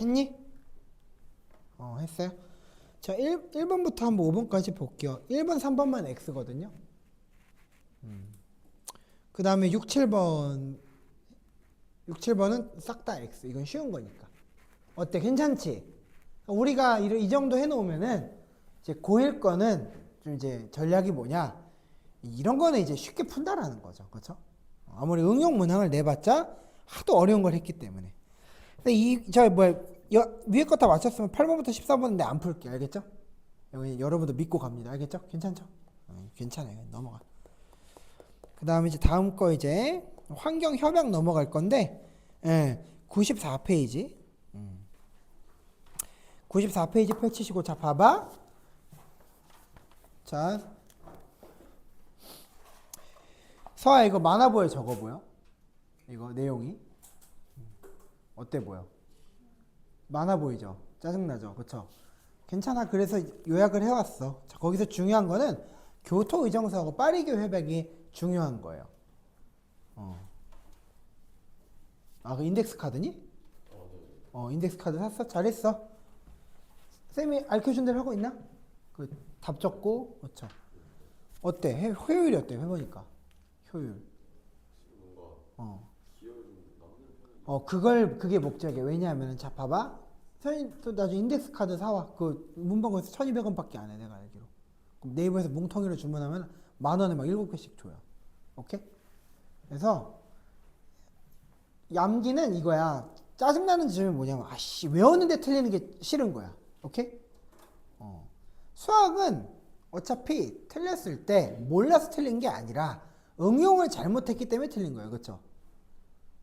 했니? 했어요? 자, 1번부터 한번 5번까지 볼게요. 1번, 3번만 X거든요. 그 다음에 6, 7번은 싹 다 X. 이건 쉬운 거니까. 어때? 괜찮지? 우리가 이 정도 해놓으면은 이제 고1 거는 좀 이제 전략이 뭐냐? 이런 거는 이제 쉽게 푼다라는 거죠. 그렇죠? 아무리 응용 문항을 내봤자 하도 어려운 걸 했기 때문에. 근데 위에 거 다 맞췄으면 8번부터 14번인데 안 풀게. 알겠죠? 여러분도 믿고 갑니다. 알겠죠? 괜찮죠? 괜찮아요. 넘어가. 그 다음에 이제 다음 거 이제 환경 협약 넘어갈 건데 94페이지 94페이지 펼치시고 자 봐봐. 자 서아 이거 많아 보여 적어 보여? 이거 내용이 어때 보여? 많아 보이죠? 짜증나죠? 그쵸? 괜찮아. 그래서 요약을 해왔어. 자, 거기서 중요한 거는 교토의정서하고 파리교 협약이 중요한 거예요. 그 인덱스 카드니? 인덱스 카드 샀어? 잘했어. 쌤이 알려준 대로 하고 있나? 그 답 적고, 그쵸? 어때? 효율이 어때? 해보니까. 효율. 그게 목적이야. 왜냐하면, 자, 봐봐. 선생님, 또 나중에 인덱스 카드 사와. 그 문방구에서 1200원밖에 안 해, 내가 알기로. 그럼 네이버에서 뭉텅이로 주문하면 10,000원에 막 7개씩 줘요. 오케이? 그래서, 얌기는 이거야. 짜증나는 지점이 뭐냐면, 외웠는데 틀리는 게 싫은 거야. 오케이? 수학은 어차피 틀렸을 때 몰라서 틀린 게 아니라 응용을 잘못했기 때문에 틀린 거예요. 그렇죠?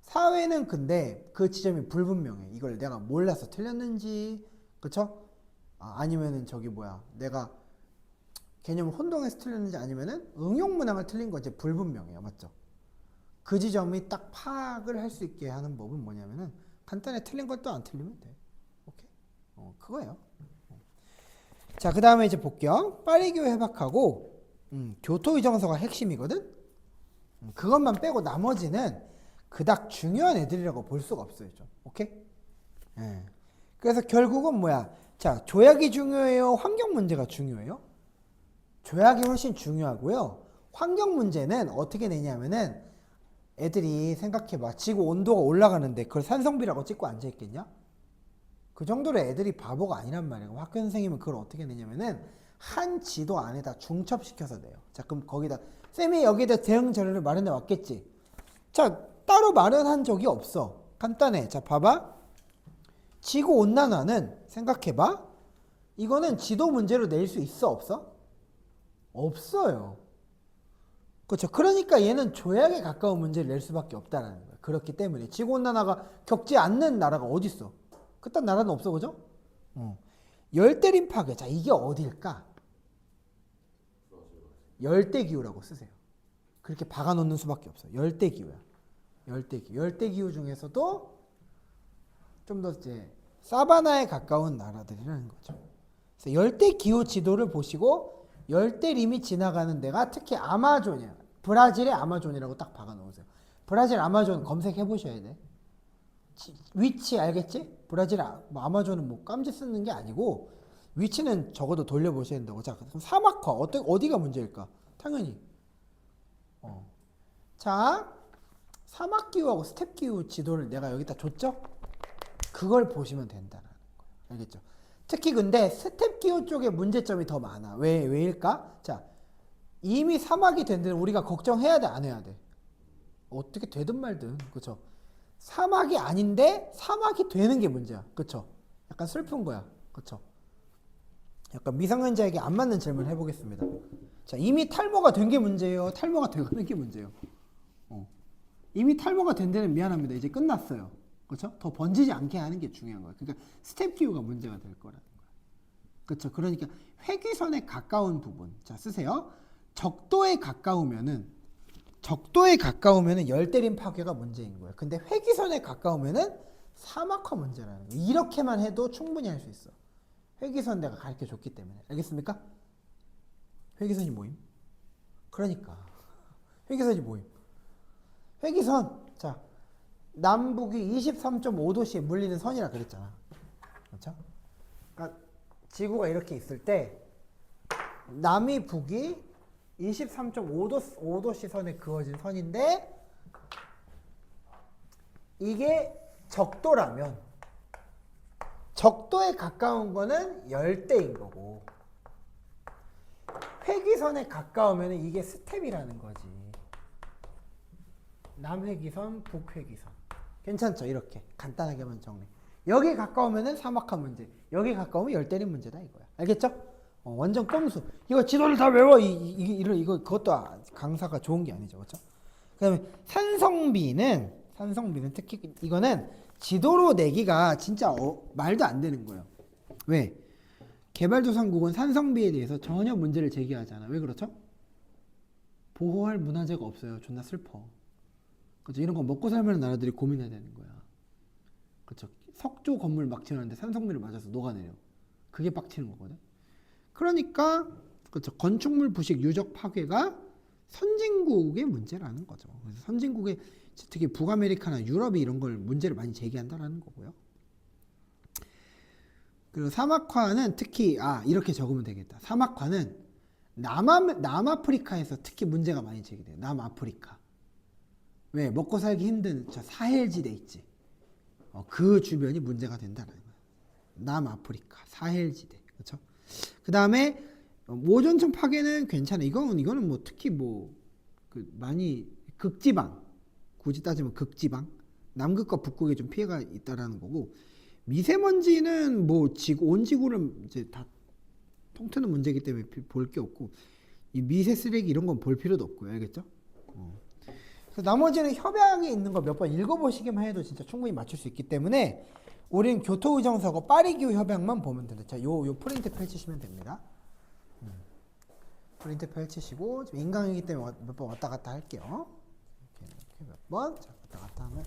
사회는 근데 그 지점이 불분명해. 이걸 내가 몰라서 틀렸는지, 그쵸? 아니면은 내가 개념을 혼동해서 틀렸는지 아니면은 응용 문항을 틀린 건지 불분명해요. 맞죠? 그 지점이 딱 파악을 할 수 있게 하는 법은 뭐냐면은 간단히 틀린 걸 또 안 틀리면 돼. 오케이? 그거예요. 자, 그 다음에 이제 볼게요. 파리교 협약하고 교토의정서가 핵심이거든? 그것만 빼고 나머지는 그닥 중요한 애들이라고 볼 수가 없어요. 좀. 오케이? 그래서 결국은 뭐야? 자, 조약이 중요해요? 환경 문제가 중요해요? 조약이 훨씬 중요하고요. 환경 문제는 어떻게 내냐면은 애들이 생각해봐. 지구 온도가 올라가는데 그걸 산성비라고 찍고 앉아있겠냐? 그 정도로 애들이 바보가 아니란 말이에요. 학교 선생님은 그걸 어떻게 내냐면은 한 지도 안에다 중첩시켜서 내요. 자, 그럼 거기다 쌤이 여기다 대응 자료를 마련해 왔겠지. 자, 따로 마련한 적이 없어. 간단해. 자, 봐봐. 지구 온난화는 생각해봐. 이거는 지도 문제로 낼 수 있어, 없어? 없어요. 그렇죠. 그러니까 얘는 조약에 가까운 문제를 낼 수밖에 없다라는 거야. 그렇기 때문에 지구 온난화가 겪지 않는 나라가 어디 있어? 그딴 나라는 없어, 그죠? 열대림 파괴. 자, 이게 어딜까? 열대기후라고 쓰세요. 그렇게 박아놓는 수밖에 없어. 열대기후야. 열대기후. 열대기후 중에서도 좀 더 이제 사바나에 가까운 나라들이라는 거죠. 그래서 열대기후 지도를 보시고 열대림이 지나가는 데가 특히 아마존이야. 브라질의 아마존이라고 딱 박아놓으세요. 브라질 아마존 검색해 보셔야 돼. 위치 알겠지? 브라질 아마존은 뭐 깜지 쓰는 게 아니고 위치는 적어도 돌려보셔야 된다고. 자, 그럼 사막화 어디가 문제일까? 당연히 자, 사막기후하고 스텝기후 지도를 내가 여기다 줬죠? 그걸 보시면 된다는 거예요. 알겠죠? 특히 근데 스텝기후 쪽에 문제점이 더 많아. 왜일까? 자, 이미 사막이 된 데는 우리가 걱정해야 돼, 안 해야 돼? 어떻게 되든 말든, 그쵸? 사막이 아닌데 사막이 되는 게 문제야. 그쵸? 약간 슬픈 거야. 그쵸? 약간 미성년자에게 안 맞는 질문을 해보겠습니다. 자, 이미 탈모가 된 게 문제예요? 탈모가 되가는 게 문제예요? 이미 탈모가 된 데는 미안합니다. 이제 끝났어요. 그렇죠? 더 번지지 않게 하는 게 중요한 거예요. 그러니까 스텝 기후가 문제가 될 거라는 거예요. 그렇죠? 그러니까 회귀선에 가까운 부분. 자, 쓰세요. 적도에 가까우면은 열대림 파괴가 문제인 거예요. 근데 회귀선에 가까우면은 사막화 문제라는 거예요. 이렇게만 해도 충분히 할 수 있어. 회귀선 내가 가르쳐 줬기 때문에. 알겠습니까? 회귀선이 뭐임? 그러니까 회귀선이 뭐임? 회귀선. 자, 남북이 23.5도씨에 물리는 선이라 그랬잖아. 그렇죠? 그러니까 지구가 이렇게 있을 때 남이 북이 23.5도씨 선에 그어진 선인데 이게 적도라면 적도에 가까운 거는 열대인 거고 회귀선에 가까우면 이게 스텝이라는 거지. 남회귀선, 북회귀선. 괜찮죠? 이렇게 간단하게만 정리. 여기 가까우면은 사막화 문제, 여기 가까우면 열대림 문제다 이거야. 알겠죠? 완전 꼼수. 이거 지도를 다 외워. 이거 그것도 강사가 좋은 게 아니죠, 그렇죠? 그다음에 산성비는 특히 이거는 지도로 내기가 진짜 말도 안 되는 거예요. 왜? 개발도상국은 산성비에 대해서 전혀 문제를 제기하잖아. 왜 그렇죠? 보호할 문화재가 없어요. 존나 슬퍼. 그렇죠? 이런 거 먹고 살만한 나라들이 고민해야 되는 거야. 그렇죠? 석조 건물 막 지어놨는데 산성비를 맞아서 녹아내려. 그게 빡치는 거거든. 그러니까 그렇죠. 건축물 부식 유적 파괴가 선진국의 문제라는 거죠. 그래서 선진국의 특히 북아메리카나 유럽이 이런 걸 문제를 많이 제기한다라는 거고요. 그리고 사막화는 특히 이렇게 적으면 되겠다. 사막화는 남아프리카에서 특히 문제가 많이 제기돼요. 남아프리카. 왜? 먹고 살기 힘든 저 사헬지대 있지. 그 주변이 문제가 된다는 거예요. 남아프리카 사헬지대. 그렇죠? 그 다음에 오존층 파괴는 괜찮아. 이거는 뭐 특히 많이 극지방, 굳이 따지면 극지방, 남극과 북극에 좀 피해가 있다라는 거고, 미세먼지는 뭐 온 지구를 이제 다 통트는 문제이기 때문에 볼 게 없고, 이 미세 쓰레기 이런 건 볼 필요도 없고요. 알겠죠? 그래서 나머지는 협약에 있는 거 몇 번 읽어보시기만 해도 진짜 충분히 맞출 수 있기 때문에 우린 교토의정서고 파리기후 협약만 보면 된다. 자, 요 프린트 펼치시면 됩니다. 프린트 펼치시고 지금 인강이기 때문에 몇 번 왔다 갔다 할게요. 이렇게 몇 번 왔다 갔다 하면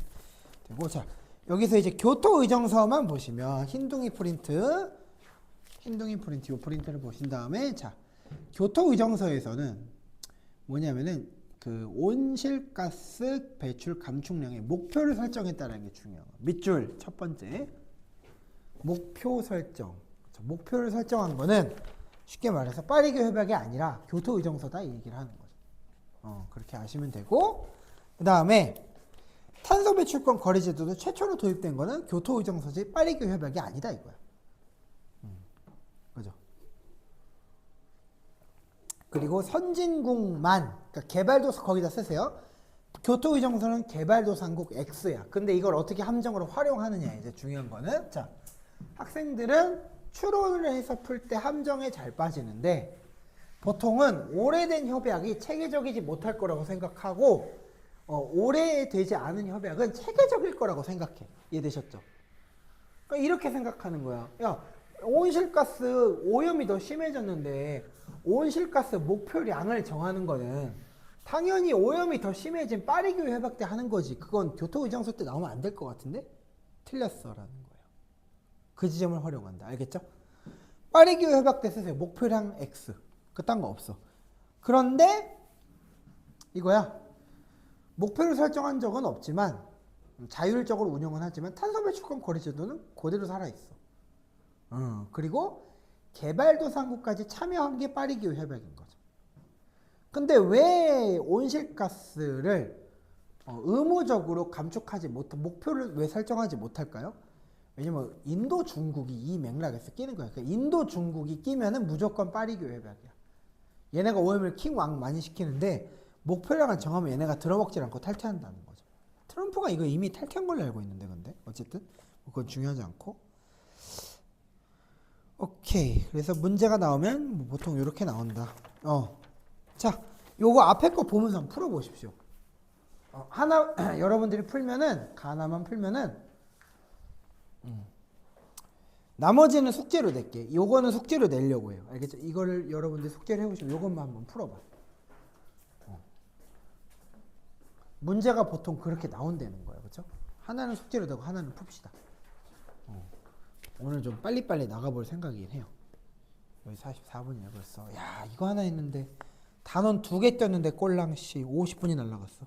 되고, 자 여기서 이제 교토의정서만 보시면 흰둥이 프린트 요 프린트를 보신 다음에, 자 교토의정서에서는 뭐냐면은 그 온실가스 배출 감축량의 목표를 설정했다는 게 중요해요. 밑줄 첫 번째 목표 설정. 목표를 설정한 거는 쉽게 말해서 파리기후 협약이 아니라 교토의정서다 이 얘기를 하는 거죠. 그렇게 아시면 되고, 그 다음에 탄소 배출권 거래 제도도 최초로 도입된 거는 교토의정서제 파리교 협약이 아니다 이거야. 그죠? 그리고 선진국만, 그러니까 개발도상 거기다 쓰세요. 교토의정서는 개발도상국 X야. 근데 이걸 어떻게 함정으로 활용하느냐 이제 중요한 거는, 자, 학생들은 추론을 해서 풀 때 함정에 잘 빠지는데 보통은 오래된 협약이 체계적이지 못할 거라고 생각하고 오래되지 않은 협약은 체계적일 거라고 생각해. 이해되셨죠? 그러니까 이렇게 생각하는 거야. 야, 온실가스 오염이 더 심해졌는데 온실가스 목표량을 정하는 거는 당연히 오염이 더 심해진 파리교 협약 때 하는 거지. 그건 교토의정서 때 나오면 안 될 것 같은데? 틀렸어라는 거예요. 그 지점을 활용한다. 알겠죠? 파리교 협약 때 쓰세요. 목표량 X. 그딴 거 없어. 그런데 이거야. 목표를 설정한 적은 없지만 자율적으로 운영은 하지만 탄소 배출권 거래 제도는 그대로 살아있어. 그리고 개발도상국까지 참여한 게 파리기후 협약인 거죠. 근데 왜 온실가스를 의무적으로 감축하지 못한 목표를 왜 설정하지 못할까요? 왜냐면 인도 중국이 이 맥락에서 끼는 거야. 그러니까 인도 중국이 끼면은 무조건 파리기후 협약이야. 얘네가 오염을 킹왕 많이 시키는데 목표량을 정하면 얘네가 들어먹질 않고 탈퇴한다는 거죠. 트럼프가 이거 이미 탈퇴한 걸로 알고 있는데 근데 어쨌든 그건 중요하지 않고. 오케이. 그래서 문제가 나오면 뭐 보통 이렇게 나온다. 자, 요거 앞에 거 보면서 한번 풀어보십시오. 하나 여러분들이 풀면은 하나만 풀면은 나머지는 숙제로 낼게. 요거는 숙제로 내려고 해요. 알겠죠? 이거를 여러분들 숙제를 해보시면 요것만 한번 풀어봐. 문제가 보통 그렇게 나온다는 거예요. 그렇죠? 하나는 숙제로 되고 하나는 풉시다. 오늘 좀 빨리빨리 나가볼 생각이긴 해요. 여기 44분이네 벌써. 야, 이거 하나 했는데 단원 2개 떴는데 꼴랑 씨 50분이 날라갔어.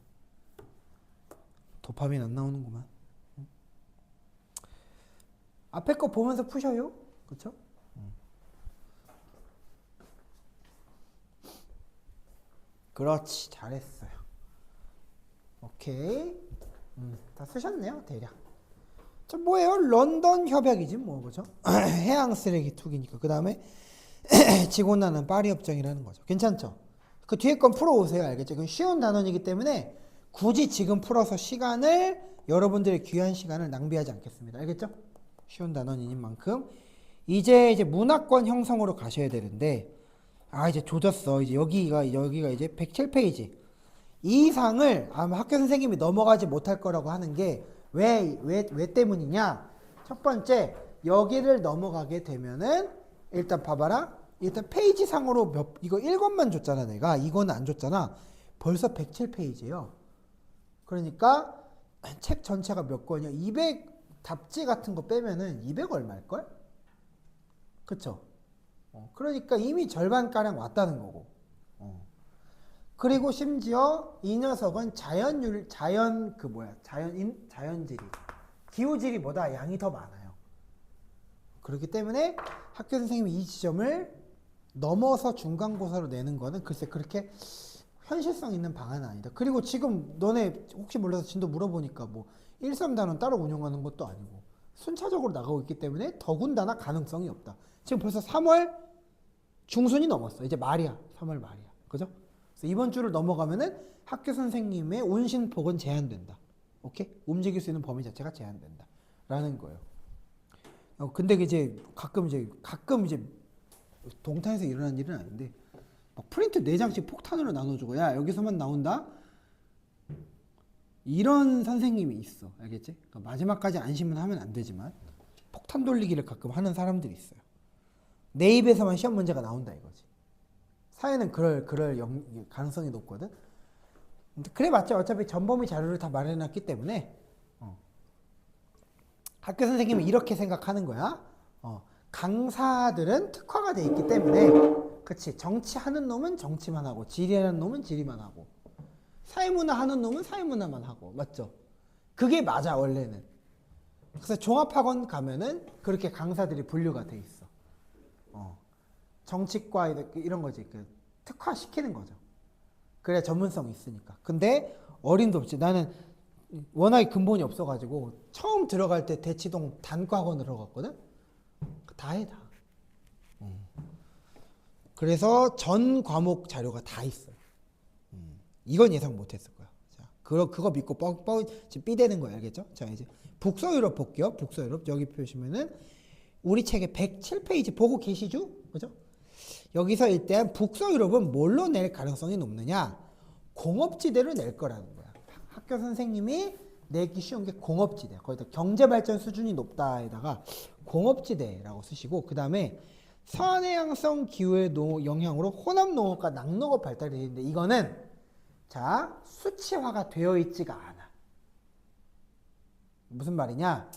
도파민 안 나오는구만. 앞에 거 보면서 푸셔요. 그렇죠? 그렇지, 잘했어요. 오케이. 다 쓰셨네요, 대략. 저 뭐예요? 런던 협약이지 뭐, 그죠? 해양 쓰레기 투기니까. 그 다음에 지구온난화는 파리 협정이라는 거죠. 괜찮죠? 그 뒤에 건 풀어오세요. 알겠죠? 그건 쉬운 단원이기 때문에 굳이 지금 풀어서 시간을 여러분들의 귀한 시간을 낭비하지 않겠습니다. 알겠죠? 쉬운 단원인 만큼 이제 문화권 형성으로 가셔야 되는데 이제 조졌어. 이제 여기가 이제 107페이지. 이 이상을 아마 학교 선생님이 넘어가지 못할 거라고 하는 게 왜 때문이냐? 첫 번째, 여기를 넘어가게 되면은 일단 봐봐라. 일단 페이지 상으로 이거 1권만 줬잖아, 내가. 이거는 안 줬잖아. 벌써 107페이지예요. 그러니까 책 전체가 몇 권이야? 200 답지 같은 거 빼면은 200 얼마일걸? 그쵸? 그러니까 이미 절반가량 왔다는 거고. 그리고 심지어 이 녀석은 자연지리, 기후지리보다 양이 더 많아요. 그렇기 때문에 학교 선생님이 이 지점을 넘어서 중간고사로 내는 거는 글쎄 그렇게 현실성 있는 방안은 아니다. 그리고 지금 너네 혹시 몰라서 진도 물어보니까 뭐 1~3단원 따로 운영하는 것도 아니고 순차적으로 나가고 있기 때문에 더군다나 가능성이 없다. 지금 벌써 3월 중순이 넘었어. 이제 말이야. 3월 말이야. 그죠? 그래서 이번 주를 넘어가면은 학교 선생님의 운신폭은 제한된다. 오케이? 움직일 수 있는 범위 자체가 제한된다. 라는 거예요. 근데 이제 가끔 이제 동탄에서 일어난 일은 아닌데 막 프린트 4장씩 폭탄으로 나눠주고 야 여기서만 나온다? 이런 선생님이 있어. 알겠지? 그러니까 마지막까지 안심은 하면 안 되지만 폭탄 돌리기를 가끔 하는 사람들이 있어요. 내 입에서만 시험 문제가 나온다 이거지. 사회는 그럴 가능성이 높거든. 그래 봤자 어차피 전범위 자료를 다 마련해놨기 때문에 학교 선생님은 이렇게 생각하는 거야. 강사들은 특화가 돼 있기 때문에 그치 정치하는 놈은 정치만 하고 지리하는 놈은 지리만 하고 사회문화 하는 놈은 사회문화만 하고 맞죠? 그게 맞아 원래는. 그래서 종합학원 가면은 그렇게 강사들이 분류가 돼 있어. 정치과 이런 거지. 특화시키는 거죠. 그래야 전문성이 있으니까. 근데 어림도 없지. 나는 워낙에 근본이 없어가지고 처음 들어갈 때 대치동 단과학원으로 들어갔거든. 다 해 다. 그래서 전 과목 자료가 다 있어요. 이건 예상 못했을 거야. 자, 그거 믿고 지금 삐대는 거야, 알겠죠? 자, 이제 북서유럽 볼게요. 북서유럽 여기 보시면은 우리 책에 107페이지 보고 계시죠? 그죠? 여기서 일단 북서유럽은 뭘로 낼 가능성이 높느냐? 공업지대로 낼 거라는 거야. 학교 선생님이 내기 쉬운 게 공업지대. 거기다 경제발전 수준이 높다에다가 공업지대라고 쓰시고, 그 다음에 서해양성 기후의 영향으로 혼합농업과 낙농업 발달이 되는데, 이거는 자 수치화가 되어 있지가 않아. 무슨 말이냐?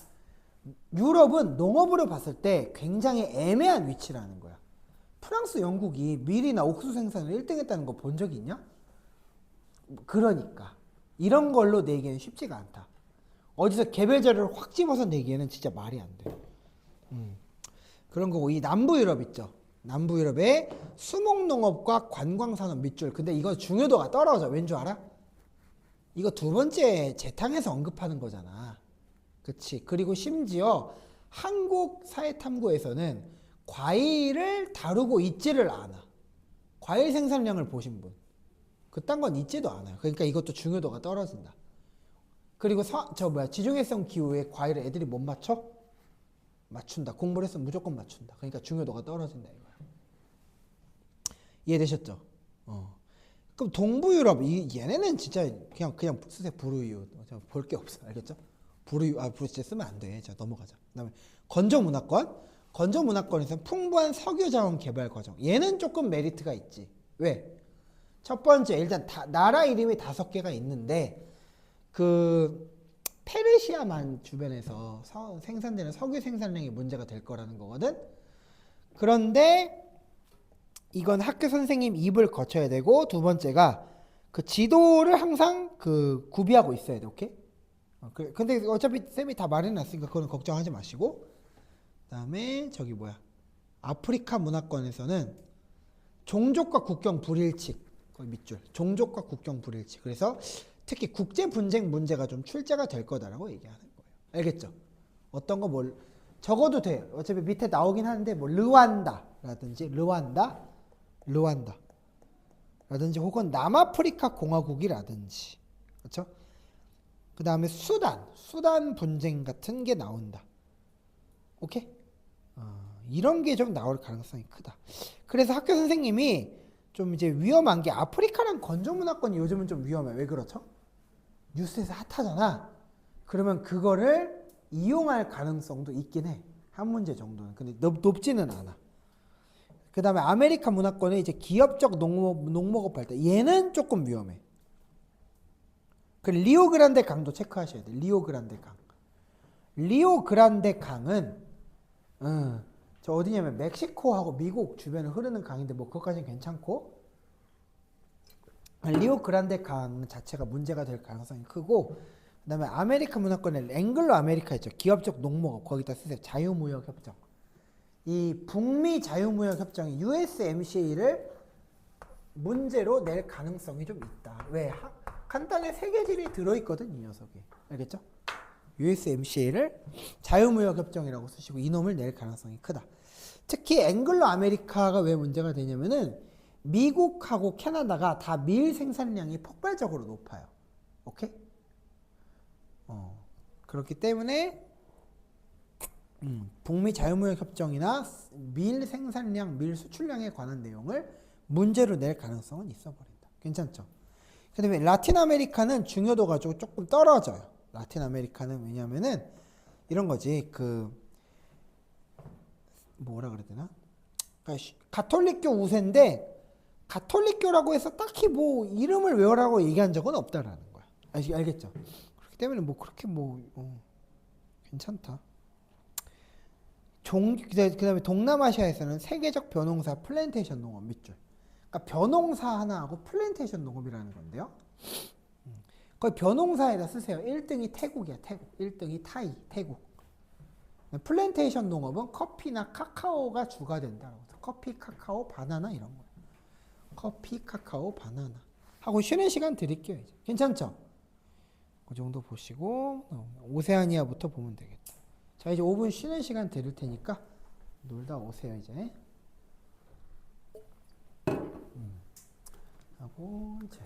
유럽은 농업으로 봤을 때 굉장히 애매한 위치라는 거야. 프랑스, 영국이 밀이나 옥수수 생산을 1등 했다는 거 본 적이 있냐? 그러니까 이런 걸로 내기에는 쉽지가 않다. 어디서 개별 자료를 확 집어서 내기에는 진짜 말이 안 돼. 그런 거고, 이 남부 유럽 있죠. 남부 유럽의 수목농업과 관광산업 밑줄. 근데 이거 중요도가 떨어져. 왠 줄 알아? 이거 두 번째 재탕에서 언급하는 거잖아. 그치? 그리고 심지어 한국 사회탐구에서는 과일을 다루고 있지를 않아. 과일 생산량을 보신 분. 그딴 건 있지도 않아요. 그러니까 이것도 중요도가 떨어진다. 그리고 지중해성 기후에 과일을 애들이 못 맞춰? 맞춘다. 공부를 했으면 무조건 맞춘다. 그러니까 중요도가 떨어진다 이거야. 이해되셨죠? 그럼 동부 유럽 얘네는 진짜 그냥 쓰세요. 부르유. 볼 게 없어. 알겠죠? 부르유 진짜 쓰면 안 돼. 자, 넘어가자. 그다음에 건조 문화권. 건조 문화권에서는 풍부한 석유 자원 개발 과정. 얘는 조금 메리트가 있지. 왜? 첫 번째, 일단 나라 이름이 5개가 있는데 그 페르시아만 주변에서 생산되는 석유 생산량이 문제가 될 거라는 거거든. 그런데 이건 학교 선생님 입을 거쳐야 되고, 두 번째가 그 지도를 항상 그 구비하고 있어야 돼. 오케이? 근데 어차피 쌤이 다 말해놨으니까 그건 걱정하지 마시고, 그다음에 저기 아프리카 문화권에서는 종족과 국경 불일치. 거의 밑줄. 종족과 국경 불일치. 그래서 특히 국제 분쟁 문제가 좀 출제가 될 거다라고 얘기하는 거예요. 알겠죠? 어떤 거 적어도 돼. 어차피 밑에 나오긴 하는데 르완다라든지 라든지 혹은 남아프리카 공화국이라든지, 그렇죠? 그 다음에 수단 분쟁 같은 게 나온다. 오케이? 이런 게 좀 나올 가능성이 크다. 그래서 학교 선생님이 좀 이제 위험한 게 아프리카랑 건조 문화권이 요즘은 좀 위험해. 왜 그렇죠? 뉴스에서 핫하잖아. 그러면 그거를 이용할 가능성도 있긴 해. 한 문제 정도는. 근데 높지는 않아. 그 다음에 아메리카 문화권은 이제 기업적 농목업 발달. 얘는 조금 위험해. 그 리오그란데 강도 체크하셔야 돼. 리오그란데 강은 저 어디냐면 멕시코하고 미국 주변을 흐르는 강인데 그것까지는 괜찮고, 리오그란데 강 자체가 문제가 될 가능성이 크고, 그 다음에 아메리카 문화권에 앵글로 아메리카 있죠. 기업적 농목업. 거기다 쓰세요. 자유무역협정. 이 북미 자유무역협정이 USMCA를 문제로 낼 가능성이 좀 있다. 왜? 간단히 세계질이 들어있거든 이 녀석이. 알겠죠? USMCA를 자유무역협정이라고 쓰시고 이놈을 낼 가능성이 크다. 특히 앵글로 아메리카가 왜 문제가 되냐면은 미국하고 캐나다가 다 밀 생산량이 폭발적으로 높아요. 오케이? 그렇기 때문에 북미 자유무역협정이나 밀 생산량, 밀 수출량에 관한 내용을 문제로 낼 가능성은 있어 버린다. 괜찮죠? 그 다음에 라틴 아메리카는 중요도가 조금 떨어져요. 라틴 아메리카는 왜냐면은 이런 거지. 뭐라 그래야 되나? 가톨릭교 우세인데 가톨릭교라고 해서 딱히 이름을 외우라고 얘기한 적은 없다라는 거야. 알겠죠? 그렇기 때문에 그렇게 괜찮다. 그 다음에 동남아시아에서는 세계적 벼농사 플랜테이션 농업 밑줄. 그러니까 벼농사 하나하고 플랜테이션 농업이라는 건데요. 거의 벼농사에다 쓰세요. 1등이 태국이야. 1등이 태국. 플랜테이션 농업은 커피나 카카오가 주가 된다고. 커피, 카카오, 바나나 이런 거. 커피, 카카오, 바나나. 하고 쉬는 시간 드릴게요. 이제. 괜찮죠? 그 정도 보시고 오세아니아부터 보면 되겠다. 자, 이제 5분 쉬는 시간 드릴 테니까 놀다 오세요 이제. 하고 이제